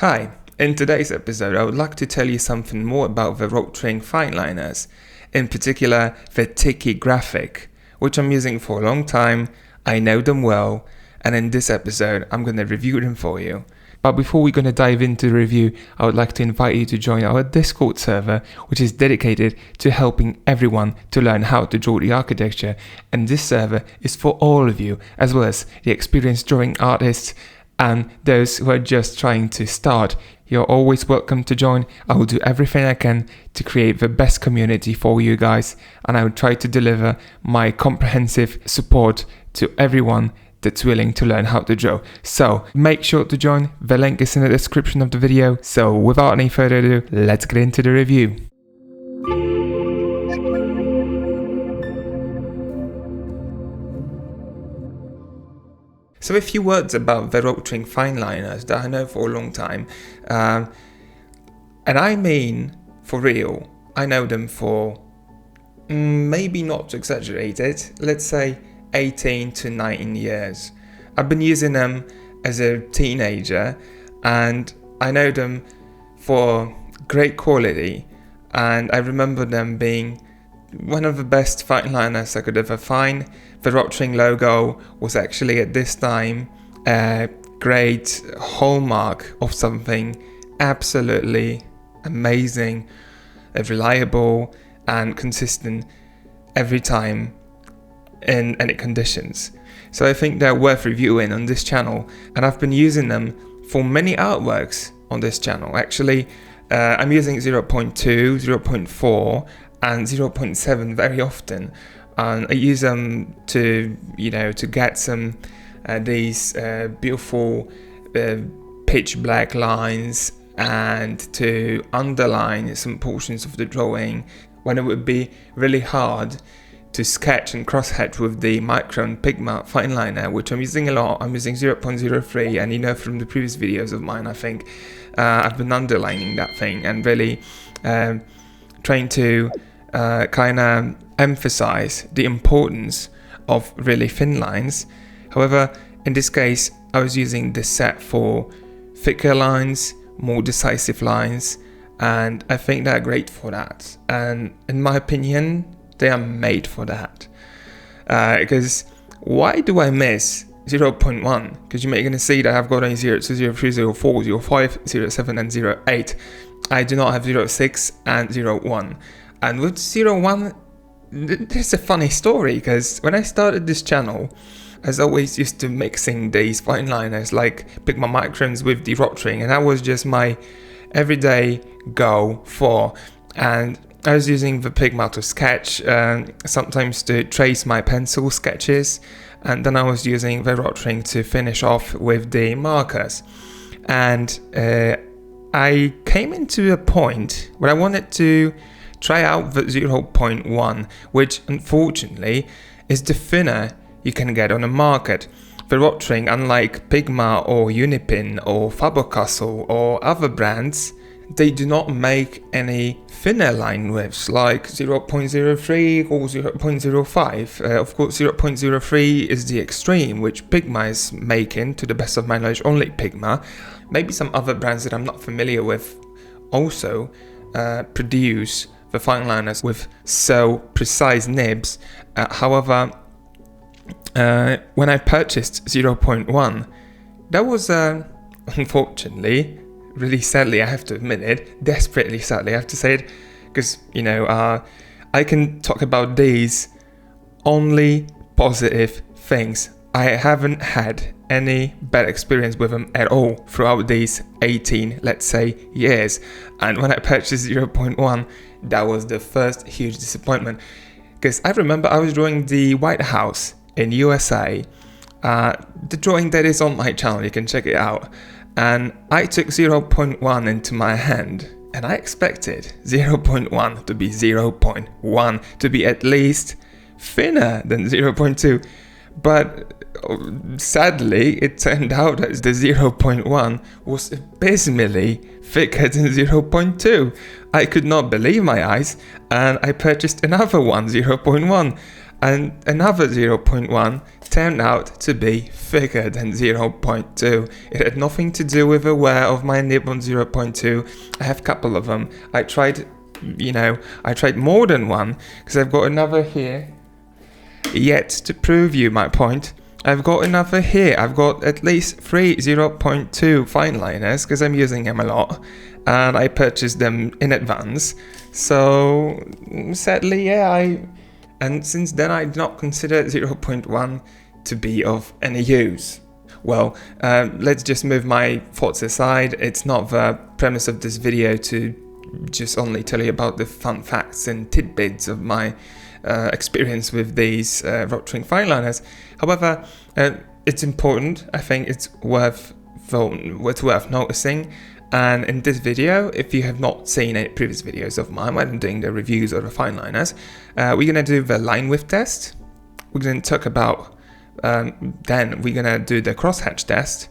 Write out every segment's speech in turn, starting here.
Hi, in today's episode I would like to tell you something more about the Rotring Fineliners, in particular the Tikky graphic, which I'm using for a long time. I know them well, and in this episode I'm going to review them for you. But before we're going to dive into the review, I would like to invite you to join our Discord server, which is dedicated to helping everyone to learn how to draw the architecture, and this server is for all of you, as well as the experienced drawing artists and those who are just trying to start. You're always welcome to join. I will do everything I can to create the best community for you guys, and I will try to deliver my comprehensive support to everyone that's willing to learn how to draw. So make sure to join. The link is in the description of the video. So without any further ado, let's get into the review. So a few words about the Rotring Fineliners that I know for a long time, and I mean for real. I know them for, maybe not to exaggerate it, let's say 18 to 19 years. I've been using them as a teenager, and I know them for great quality, and I remember them being one of the best fineliners I could ever find. The Rotring logo was actually at this time a great hallmark of something absolutely amazing, reliable and consistent every time in any conditions. So I think they're worth reviewing on this channel, and I've been using them for many artworks on this channel. Actually, I'm using 0.2, 0.4 and 0.7 very often, and I use them to get some these beautiful pitch black lines, and to underline some portions of the drawing when it would be really hard to sketch and cross-hatch with the Micron Pigma fineliner, which I'm using a lot. I'm using 0.03, and from the previous videos of mine, I think I've been underlining that thing and really trying to kind of emphasize the importance of really thin lines. However, in this case, I was using this set for thicker lines, more decisive lines, and I think they're great for that. And in my opinion, they are made for that. Because why do I miss 0.1? Because you're going to see that I've got a 0, 2, 03, 04, 05, 07, and 08. I do not have 06 and 01. And with 01, there's a funny story, because when I started this channel, I was always used to mixing these fineliners like Pigma Microns with the Rotring, and that was just my everyday go for. And I was using the Pigma to sketch, sometimes to trace my pencil sketches, and then I was using the Rotring to finish off with the markers. And I came into a point where I wanted to try out the 0.1, which unfortunately is the thinner you can get on the market. The Rotring, unlike Pigma or Unipin or Faber or other brands, they do not make any thinner line widths like 0.03 or 0.05. Of course, 0.03 is the extreme, which Pigma is making, to the best of my knowledge, only Pigma. Maybe some other brands that I'm not familiar with also produce the fineliners with so precise nibs. However, when I purchased 0.1, that was unfortunately, really sadly, I have to admit it, desperately sadly, I have to say it, because I can talk about these only positive things. I haven't had any bad experience with them at all throughout these 18, let's say, years. And when I purchased 0.1, that was the first huge disappointment, because I remember I was drawing the White House in USA, the drawing that is on my channel, you can check it out, and I took 0.1 into my hand, and I expected 0.1 to be 0.1, to be at least thinner than 0.2, but sadly it turned out that the 0.1 was abysmally thicker than 0.2. I could not believe my eyes, and I purchased another one, 0.1. And another 0.1 turned out to be thicker than 0.2. It had nothing to do with the wear of my nib on 0.2. I have a couple of them. I tried more than one, because I've got another here. Yet to prove you my point, I've got another here. I've got at least 3 0.2 fine liners, because I'm using them a lot, and I purchased them in advance. So sadly, and since then I did not consider 0.1 to be of any use. Well, let's just move my thoughts aside. It's not the premise of this video to just only tell you about the fun facts and tidbits of my experience with these Rotring fine liners. However, it's important. I think it's worth noticing. And in this video, if you have not seen any previous videos of mine when I'm doing the reviews of the fine liners, we're going to do the line width test. We're going to talk about, then we're going to do the crosshatch test.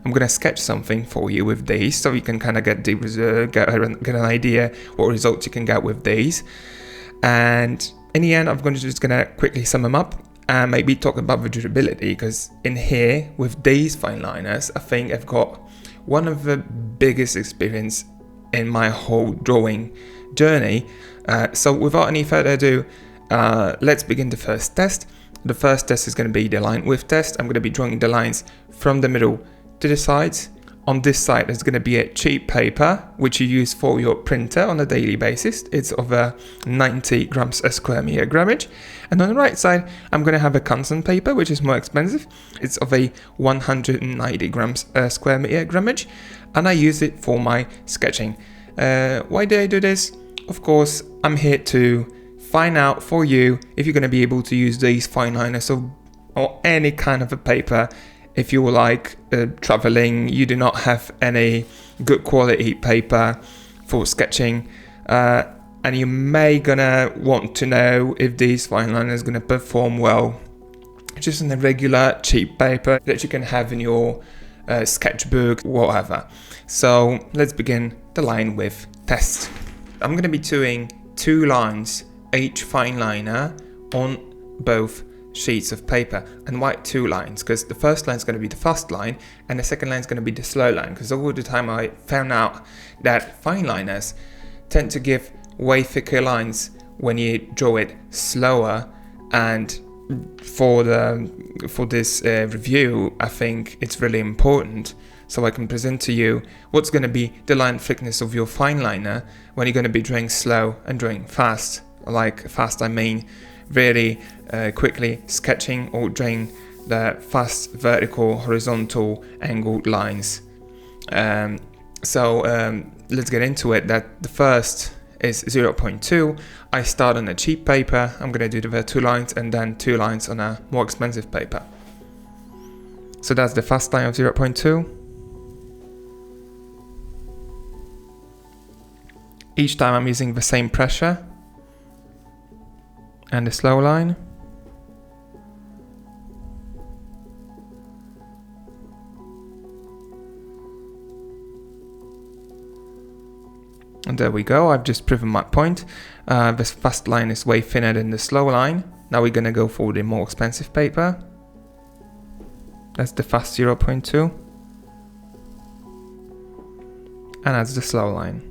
I'm going to sketch something for you with these, so you can kind of get an idea what results you can get with these. And in the end, I'm just going to quickly sum them up and maybe talk about the durability, because in here, with these fine liners, I think I've got one of the biggest experience in my whole drawing journey. So without any further ado, let's begin the first test. The first test is going to be the line width test. I'm going to be drawing the lines from the middle to the sides. On this side, there's going to be a cheap paper, which you use for your printer on a daily basis. It's of 90 grams a square meter grammage. And on the right side, I'm going to have a Canson paper, which is more expensive. It's of 190 grams a square meter grammage. And I use it for my sketching. Why do I do this? Of course, I'm here to find out for you if you're going to be able to use these fine liners or any kind of a paper. If you like traveling, you do not have any good quality paper for sketching, and you may gonna want to know if these fine liners gonna perform well just in a regular cheap paper that you can have in your sketchbook, whatever. So let's begin the line width test. I'm gonna be doing 2 lines each fine liner on both sheets of paper. And why 2 lines? Because the first line is going to be the fast line and the second line is going to be the slow line, because over the time I found out that fine liners tend to give way thicker lines when you draw it slower. And for this review, I think it's really important, so I can present to you what's going to be the line thickness of your fine liner when you're going to be drawing slow and drawing fast. Like fast, I mean really quickly sketching or drawing the fast vertical, horizontal, angled lines. So let's get into it. That the first is 0.2. I start on a cheap paper. I'm going to do the 2 lines and then 2 lines on a more expensive paper. So that's the fast line of 0.2. Each time I'm using the same pressure. And the slow line. And there we go, I've just proven my point. This fast line is way thinner than the slow line. Now we're gonna go for the more expensive paper. That's the fast 0.2. And that's the slow line.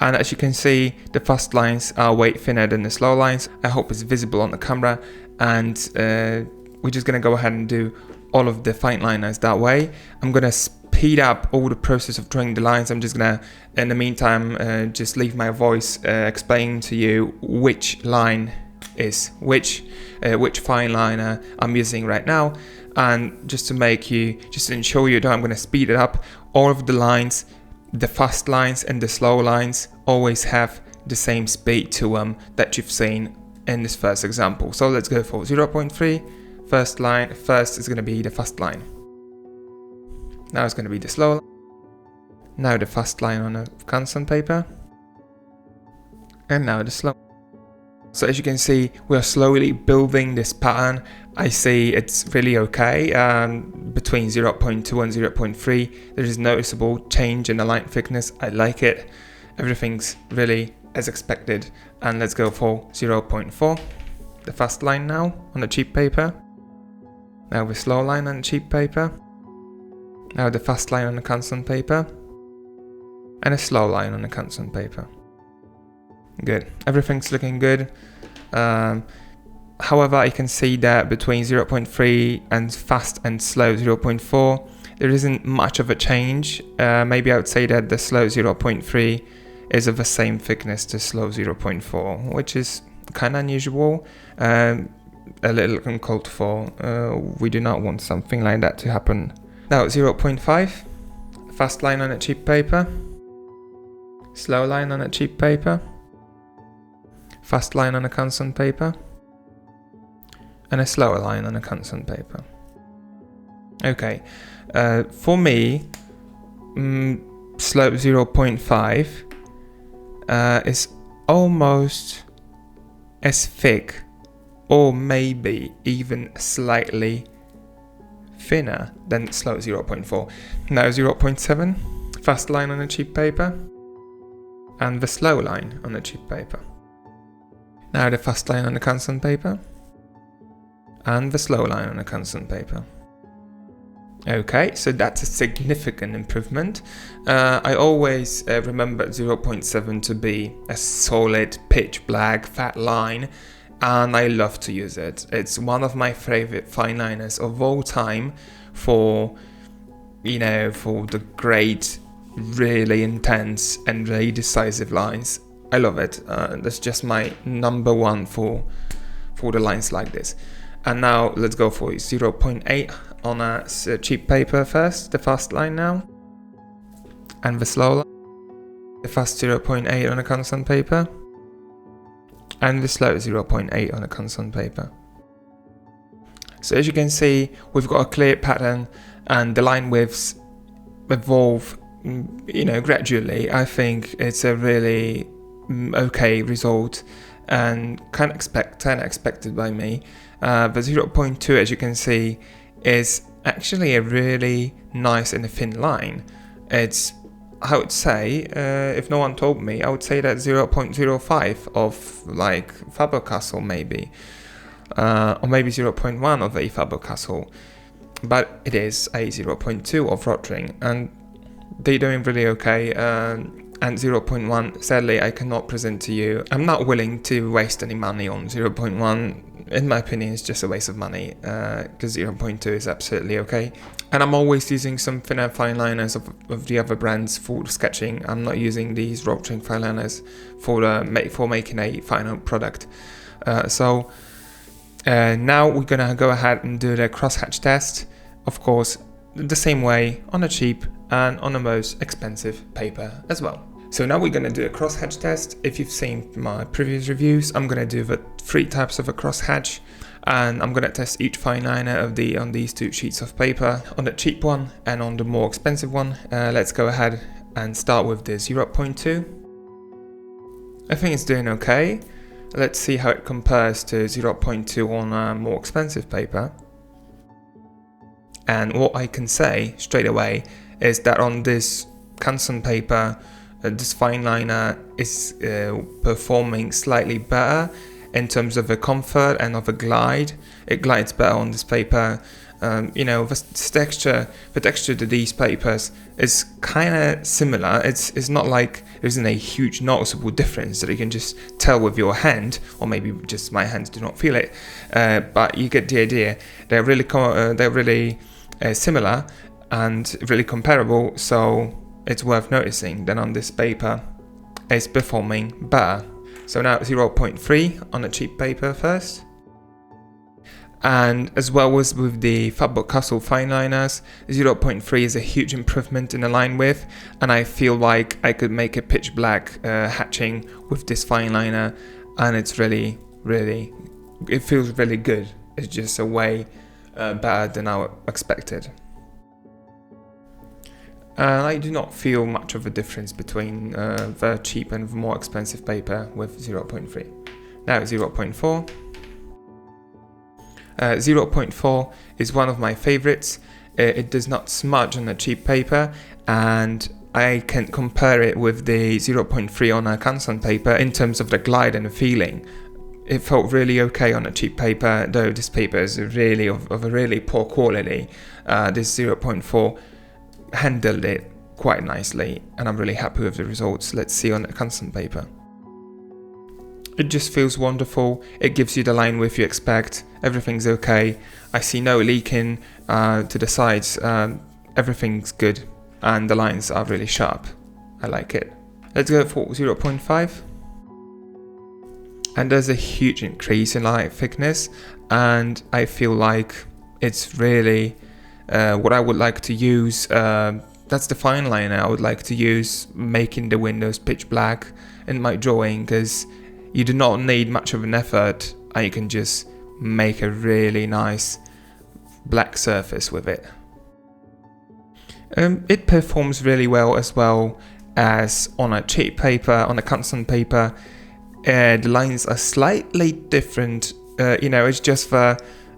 And as you can see, the fast lines are way thinner than the slow lines. I hope it's visible on the camera. And we're just gonna go ahead and do all of the fine liners that way. I'm gonna speed up all the process of drawing the lines. I'm just gonna, in the meantime, just leave my voice explaining to you which line is which fine liner I'm using right now. And just to ensure you that I'm gonna speed it up, all of the lines, the fast lines and the slow lines always have the same speed to them that you've seen in this first example. So let's go for 0.3. First is going to be the fast line. Now it's going to be the slow line. Now the fast line on a Canson paper. And now the slow. So as you can see, we are slowly building this pattern. I see it's really okay. Between 0.2 and 0.3, there is noticeable change in the line thickness. I like it. Everything's really as expected. And let's go for 0.4, the fast line now on the cheap paper. Now the slow line on the cheap paper. Now the fast line on the Canson paper. And a slow line on the Canson paper. Good. Everything's looking good. However, I can see that between 0.3 and fast and slow 0.4, there isn't much of a change. Maybe I would say that the slow 0.3 is of the same thickness to slow 0.4, which is kind of unusual, a little uncalled for. We do not want something like that to happen. Now 0.5, fast line on a cheap paper, slow line on a cheap paper, fast line on a Canson paper, and a slower line on a Canson paper. Okay, for me, slope 0.5 is almost as thick, or maybe even slightly thinner than slope 0.4. Now 0.7, fast line on a cheap paper, and the slow line on a cheap paper. Now the fast line on the Canson paper, and the slow line on the Canson paper. Okay, so that's a significant improvement. I always remember 0.7 to be a solid pitch black fat line, and I love to use it. It's one of my favorite fine liners of all time for, for the great, really intense and really decisive lines. I love it. That's just my number one for the lines like this. And now let's go for 0.8 on a cheap paper first, the fast line now, and the slow line, the fast 0.8 on a Canson paper, and the slow 0.8 on a Canson paper. So as you can see, we've got a clear pattern, and the line widths evolve, gradually. I think it's a really okay result, and kind of expected by me. The 0.2, as you can see, is actually a really nice and thin line. It's, I would say, if no one told me, I would say that 0.05 of like Faber Castell maybe, or maybe 0.1 of a Faber Castell, but it is a 0.2 of Rotring, and they're doing really okay. And 0.1, sadly, I cannot present to you. I'm not willing to waste any money on 0.1. In my opinion, it's just a waste of money, because 0.2 is absolutely okay. And I'm always using some thinner fine liners of the other brands for sketching. I'm not using these Rotring fine liners for making a final product. So now we're gonna go ahead and do the crosshatch test. Of course, the same way on a cheap and on the most expensive paper as well. So now we're going to do a crosshatch test. If you've seen my previous reviews, I'm going to do the 3 types of a crosshatch, and I'm going to test each fine liner on these 2 sheets of paper, on the cheap one and on the more expensive one. Let's go ahead and start with the 0.2. I think it's doing okay. Let's see how it compares to 0.2 on a more expensive paper. And what I can say straight away is that on this Canson paper, this fine liner is performing slightly better in terms of the comfort and of a glide. It glides better on this paper. The texture to these papers is kind of similar. It's not like there isn't a huge noticeable difference that you can just tell with your hand, or maybe just my hands do not feel it. But you get the idea. They're really similar and really comparable, so it's worth noticing that on this paper it's performing better. So now 0.3 on a cheap paper first, and as well as with the Faber Castell fine liners, 0.3 is a huge improvement in the line width, and I feel like I could make a pitch black hatching with this fine liner, and it's really, it feels really good. It's just a way better than I expected. I do not feel much of a difference between the cheap and the more expensive paper with 0.3. Now 0.4. 0.4 is one of my favorites. It does not smudge on a cheap paper, and I can compare it with the 0.3 on a Canson paper in terms of the glide and the feeling. It felt really okay on a cheap paper, though this paper is really of a really poor quality. This 0.4 handled it quite nicely, and I'm really happy with the results. Let's see on a Canson paper. It just feels wonderful. It gives you the line width you expect. Everything's okay. I see no leaking to the sides. Everything's good, and the lines are really sharp. I like it. Let's go for 0.5. And there's a huge increase in light thickness, and I feel like it's really what I would like to use. That's the fine liner I would like to use, making the windows pitch black in my drawing, because you do not need much of an effort, and you can just make a really nice black surface with it. It performs really well as well as on a cheap paper, on a Canson paper. The lines are slightly different, it's just I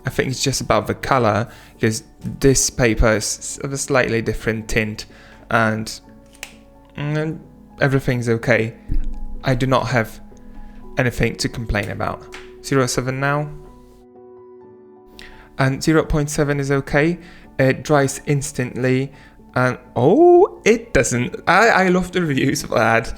think it's just about the color, because this paper is of a slightly different tint, and everything's okay. I do not have anything to complain about. 0.7 now, and 0.7 is okay. It dries instantly, and it doesn't. I love the reviews for that.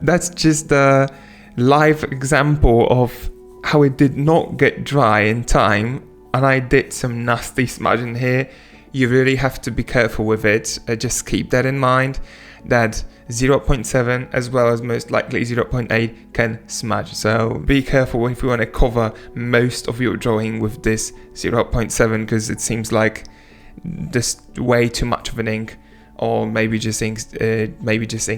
That's just a live example of how it did not get dry in time, and I did some nasty smudging here. You really have to be careful with it. Just keep that in mind, that 0.7 as well as most likely 0.8 can smudge. So be careful if you want to cover most of your drawing with this 0.7, because it seems like there's way too much of an ink, or maybe just ink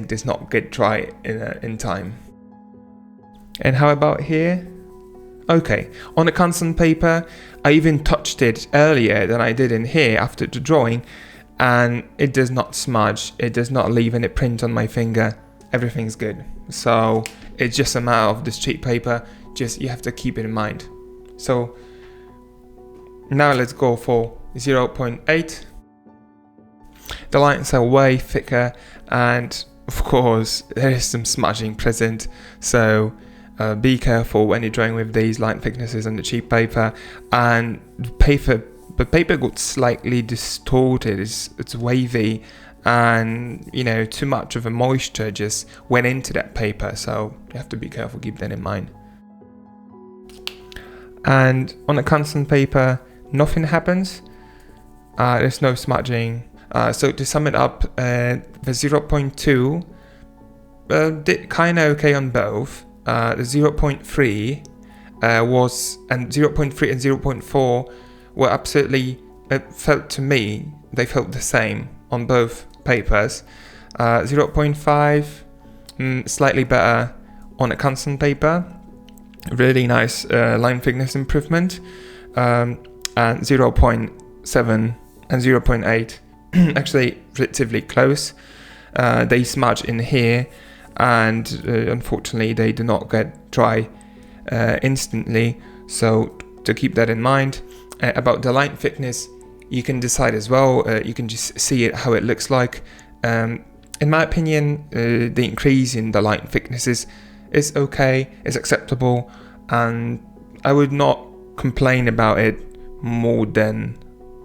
does not get dry in time. And how about here? Okay, on the Canson paper, I even touched it earlier than I did in here after the drawing, and it does not smudge. It does not leave any print on my finger. Everything's good. So it's just a matter of this cheap paper. Just you have to keep it in mind. So now let's go for 0.8. The lines are way thicker, and of course there is some smudging present. So be careful when you're drawing with these line thicknesses on the cheap paper. And the paper got slightly distorted. It's wavy, and too much of a moisture just went into that paper. So you have to be careful. Keep that in mind. And on a Canson paper, nothing happens. There's no smudging. So to sum it up, the 0.2 did kind of okay on both. The 0.3 and 0.3 and 0.4 were absolutely, they felt the same on both papers. 0.5 slightly better on a Canson paper, really nice line thickness improvement, and 0.7 and 0.8 actually relatively close. They smudge in here, and unfortunately they do not get dry instantly, so to keep that in mind. About the line thickness, you can decide as well. You can just see it how it looks like. In my opinion, the increase in the line thicknesses is okay, is acceptable, and I would not complain about it more than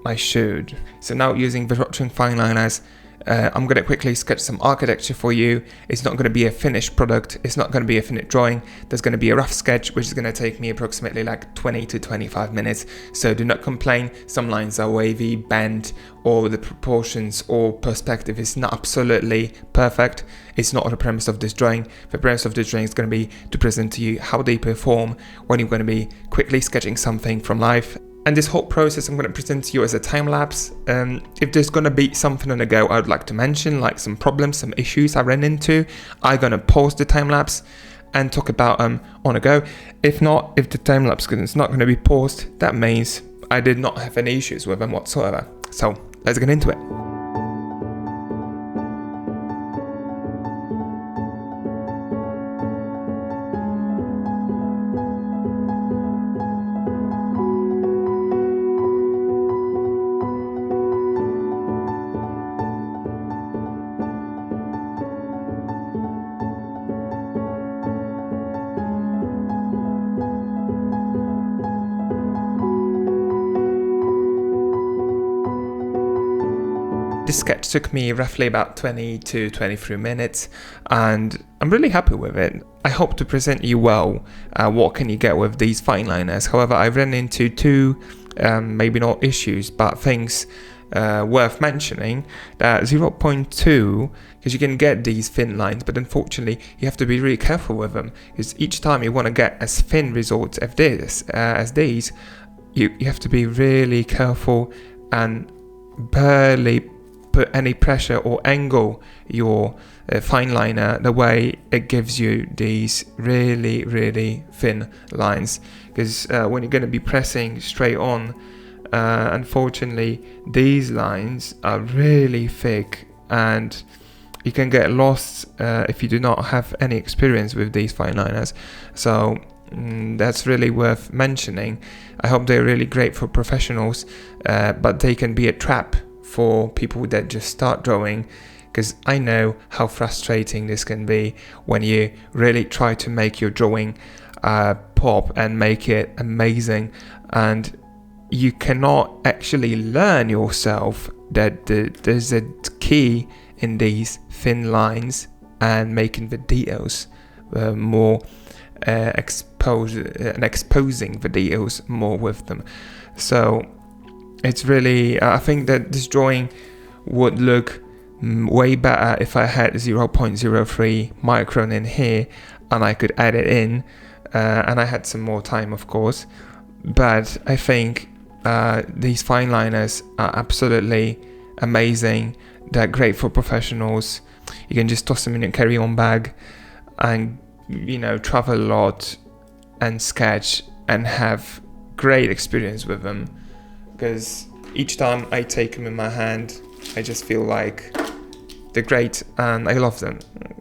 I should. So now, using the Rotring fine liners, I'm going to quickly sketch some architecture for you. It's not going to be a finished product. It's not going to be a finished drawing. There's going to be a rough sketch, which is going to take me approximately like 20 to 25 minutes. So do not complain. Some lines are wavy, bent, or the proportions or perspective is not absolutely perfect. It's not the premise of this drawing. The premise of this drawing is going to be to present to you how they perform when you're going to be quickly sketching something from life. And this whole process I'm going to present to you as a time lapse. If there's going to be something on the go I would like to mention, like some problems, some issues I ran into, I'm going to pause the time lapse and talk about them on the go. If not, if the time lapse is not going to be paused, that means I did not have any issues with them whatsoever. So let's get into it. this sketch took me roughly about 20 to 23 minutes, and I'm really happy with it. I hope to present you well what can you get with these fine liners. However, I ran into two, maybe not issues, but things worth mentioning. That 0.2, because you can get these thin lines, but unfortunately you have to be really careful with them, because each time you want to get as thin results as these, you have to be really careful and barely put any pressure or angle your fine liner the way it gives you these really, really thin lines. Because when you're going to be pressing straight on, unfortunately these lines are really thick, and you can get lost if you do not have any experience with these fine liners. So that's really worth mentioning. I hope they're really great for professionals, but they can be a trap for people that just start drawing, because I know how frustrating this can be when you really try to make your drawing pop and make it amazing, and you cannot actually learn yourself that there's a key in these thin lines and making the details more exposing the details more with them. So it's really, I think that this drawing would look way better if I had 0.03 micron in here and I could add it in, and I had some more time, of course. But I think these fine liners are absolutely amazing. They're great for professionals. You can just toss them in your carry-on bag and, you know, travel a lot and sketch and have great experience with them, because each time I take them in my hand I just feel like they're great and I love them.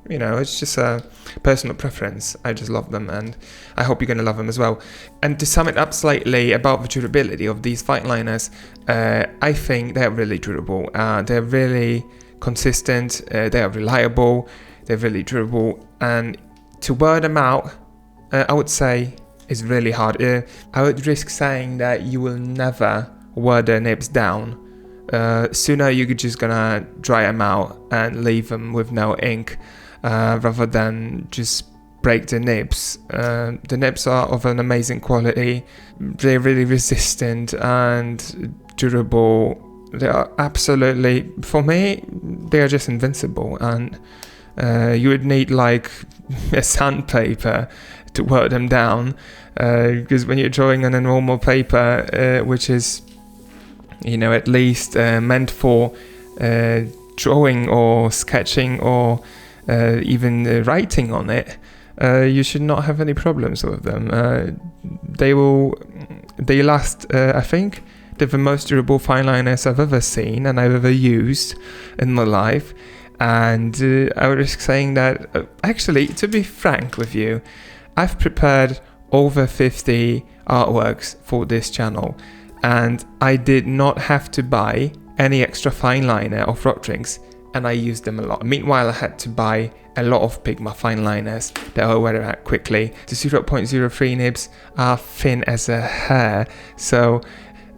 You know, it's just a personal preference. I just love them, and I hope you're going to love them as well. And to sum it up slightly about the durability of these fine liners, I think they're really durable. They're really consistent, they are reliable, they're really durable, and to wear them out, I would say is really hard. I would risk saying that you will never wear the nibs down. Sooner you're just gonna dry them out and leave them with no ink, rather than just break the nibs. The nibs are of an amazing quality. They're really resistant and durable. They are absolutely, for me, they are just invincible, and you would need like a sandpaper to work them down, because when you're drawing on a normal paper, which is, you know, at least meant for drawing or sketching or even writing on it, you should not have any problems with them. They last, I think they're the most durable fine liners I've ever seen and I've ever used in my life. And I would risk saying that, actually, to be frank with you, I've prepared over 50 artworks for this channel, and I did not have to buy any extra fine liner of Rotrings, and I used them a lot. Meanwhile, I had to buy a lot of Pigma fine liners that I wear out quickly. The 0.03 nibs are thin as a hair, so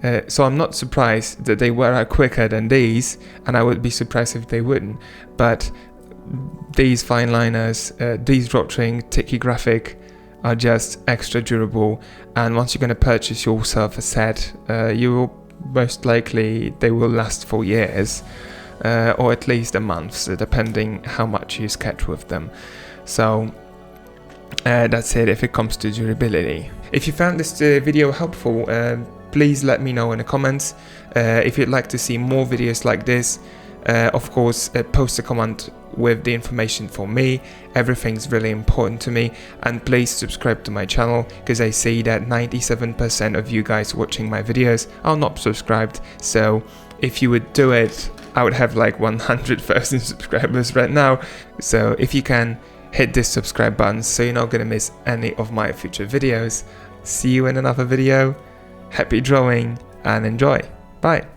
I'm not surprised that they wear out quicker than these, and I would be surprised if they wouldn't. But these fine liners, these Rotring Tikky graphic, are just extra durable, and once you're going to purchase yourself a set, you will most likely, they will last for years, or at least a month, so depending how much you sketch with them. So that's it if it comes to durability. If you found this video helpful, please let me know in the comments. If you'd like to see more videos like this, of course, post a comment with the information for me. Everything's really important to me, and please subscribe to my channel, because I see that 97% of you guys watching my videos are not subscribed. So if you would do it, I would have like 100,000 subscribers right now. So if you can, hit this subscribe button so you're not gonna miss any of my future videos. See you in another video. Happy drawing and enjoy. Bye.